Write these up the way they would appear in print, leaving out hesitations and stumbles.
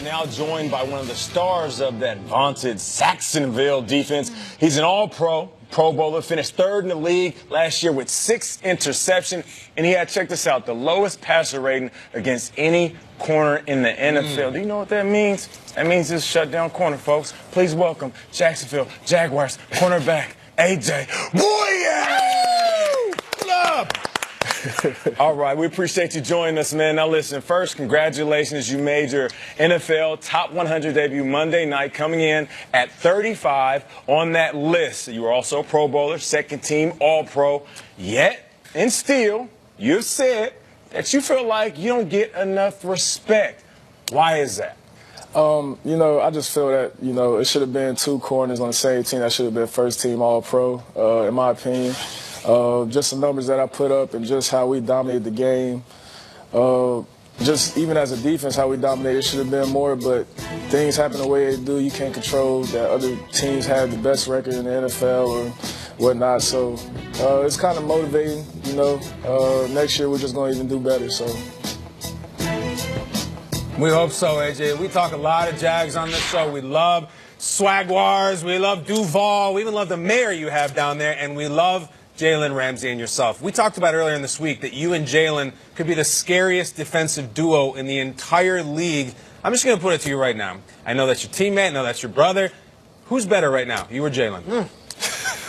now joined by one of the stars of that vaunted Saxonville defense. He's an all-pro, Pro Bowler, finished third in the league last year with 6 interceptions, and he had, check this out, the lowest passer rating against any corner in the NFL. Do you know what that means? That means it's shut down corner, folks. Please welcome Jacksonville Jaguars cornerback AJ Boye! What up? All right, we appreciate you joining us, man. Now listen, first, congratulations. You made your NFL Top 100 debut Monday night, coming in at 35 on that list. You were also a Pro Bowler, second team All-Pro. Yet, and still, you've said that you feel like you don't get enough respect. Why is that? You know, I just feel that, you know, it should have been 2 corners on the same team. That should have been first team All-Pro, in my opinion. Just the numbers that I put up and just how we dominated the game. Just even as a defense, how we dominated, it should have been more, but things happen the way they do. You can't control that other teams have the best record in the NFL or whatnot. So it's kind of motivating, you know. Next year we're just going to even do better. So. We hope so, AJ. We talk a lot of Jags on this show. We love Jaguars. We love Duval. We even love the mayor you have down there, and we love Jalen Ramsey and yourself. We talked about earlier in this week that you and Jalen could be the scariest defensive duo in the entire league. I'm just going to put it to you right now. I know that's your teammate. I know that's your brother. Who's better right now, you or Jalen?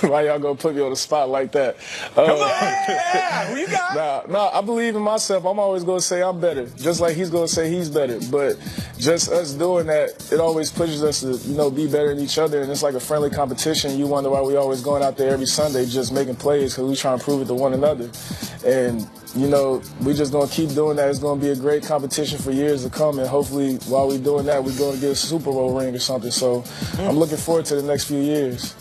Why y'all gonna put me on the spot like that? Come on, yeah. Who you got? Nah, I believe in myself. I'm always gonna say I'm better, just like he's gonna say he's better. But just us doing that, it always pushes us to, you know, be better than each other, and it's like a friendly competition. You wonder why we always going out there every Sunday just making plays, because we trying to prove it to one another. And you know, we just gonna keep doing that. It's gonna be a great competition for years to come, and hopefully, while we're doing that, we're gonna get a Super Bowl ring or something. So I'm looking forward to the next few years.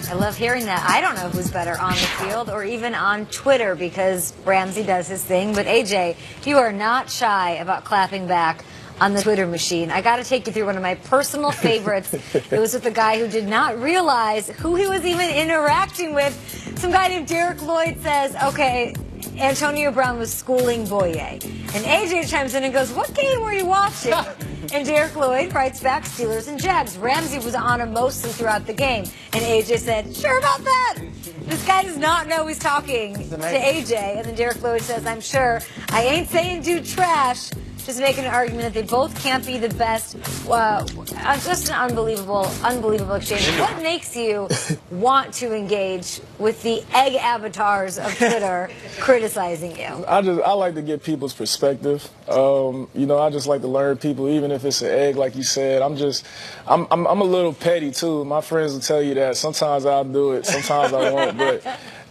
I love hearing that. I don't know who's better on the field or even on Twitter, because Ramsey does his thing. But AJ, you are not shy about clapping back on the Twitter machine. I got to take you through one of my personal favorites. It was with a guy who did not realize who he was even interacting with. Some guy named Derek Lloyd says, okay, Antonio Brown was schooling Boye. And AJ chimes in and goes, what game were you watching? And Derek Lloyd writes back, Steelers and Jags. Ramsey was on him mostly throughout the game. And AJ said, sure about that. This guy does not know he's talking to AJ. And then Derek Lloyd says, I'm sure. I ain't saying dude trash. Just making an argument that they both can't be the best. Just an unbelievable exchange. What makes you want to engage with the egg avatars of Twitter criticizing you? I like to get people's perspective. You know, I just like to learn people, even if it's an egg, like you said. I'm a little petty too. My friends will tell you that. Sometimes I'll do it, sometimes I won't. But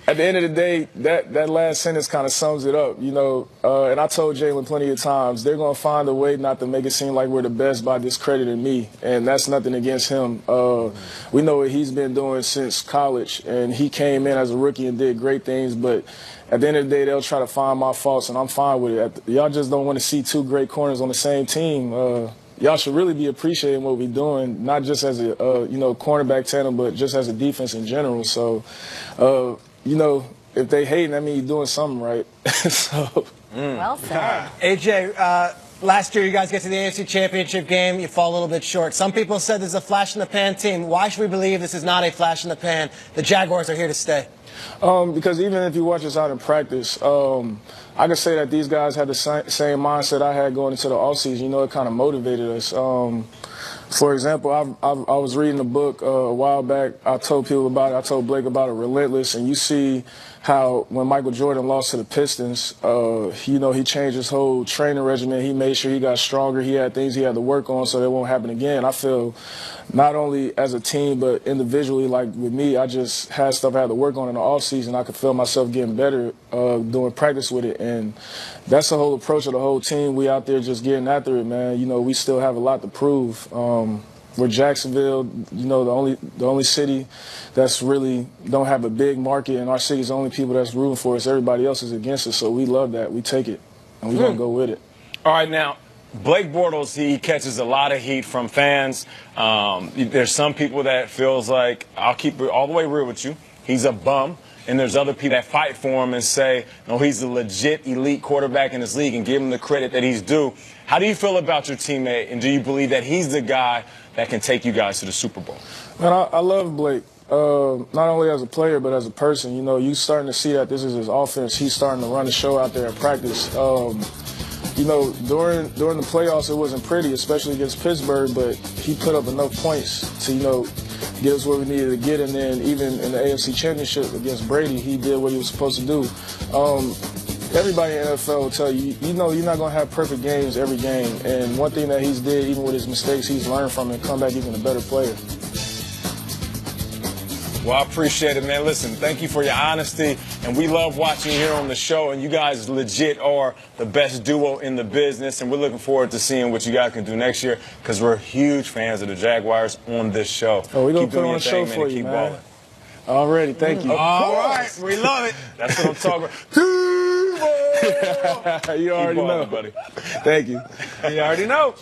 at the end of the day, that last sentence kind of sums it up, you know. And I told Jalen plenty of times, they're going to find a way not to make it seem like we're the best by discrediting me. And that's nothing against him. We know what he's been doing since college, and he came in as a rookie and did great things. But at the end of the day, they'll try to find my faults, and I'm fine with it. Y'all just don't want to see 2 great corners on the same team. Y'all should really be appreciating what we're doing, not just as a you know, cornerback tandem, but just as a defense in general. So, you know, if they hating, that means you're doing something right. So. Well said. AJ, last year you guys get to the AFC Championship game. You fall a little bit short. Some people said this is a flash-in-the-pan team. Why should we believe this is not a flash-in-the-pan? The Jaguars are here to stay. Because even if you watch us out in practice, I can say that these guys had the same mindset I had going into the offseason. You know, it kind of motivated us. For example, I was reading a book a while back. I told people about it. I told Blake about it, Relentless. And you see how when Michael Jordan lost to the Pistons, you know, he changed his whole training regimen. He made sure he got stronger. He had things he had to work on so that won't happen again. I feel not only as a team but individually, like with me, I just had stuff I had to work on in the offseason. I could feel myself getting better doing practice with it. And that's the whole approach of the whole team. We out there just getting after it, man. You know, we still have a lot to prove. We're Jacksonville, you know, the only city that's really don't have a big market, and our city's the only people that's rooting for us. Everybody else is against us, so we love that. We take it, and we're gonna go with it. All right, now, Blake Bortles, he catches a lot of heat from fans. There's some people that feels like, I'll keep it all the way real with you, he's a bum. And there's other people that fight for him and say, no, he's a legit elite quarterback in this league and give him the credit that he's due. How do you feel about your teammate, and do you believe that he's the guy that can take you guys to the Super Bowl? Man, I love Blake. Not only as a player, but as a person. You know, you starting to see that this is his offense. He's starting to run the show out there in practice. You know, during the playoffs, it wasn't pretty, especially against Pittsburgh, but he put up enough points to, you know, get us where we needed to get. And then even in the AFC Championship against Brady, he did what he was supposed to do. Everybody in the NFL will tell you, you know, you're not going to have perfect games every game. And one thing that he's did, even with his mistakes, he's learned from it and come back even a better player. Well, I appreciate it, man. Listen, thank you for your honesty, and we love watching you here on the show, and you guys legit are the best duo in the business, and we're looking forward to seeing what you guys can do next year because we're huge fans of the Jaguars on this show. Oh, we're going to put on a show for you, man. Already, thank you. All right, we love it. That's what I'm talking about. You already know, buddy. Thank you. You already know.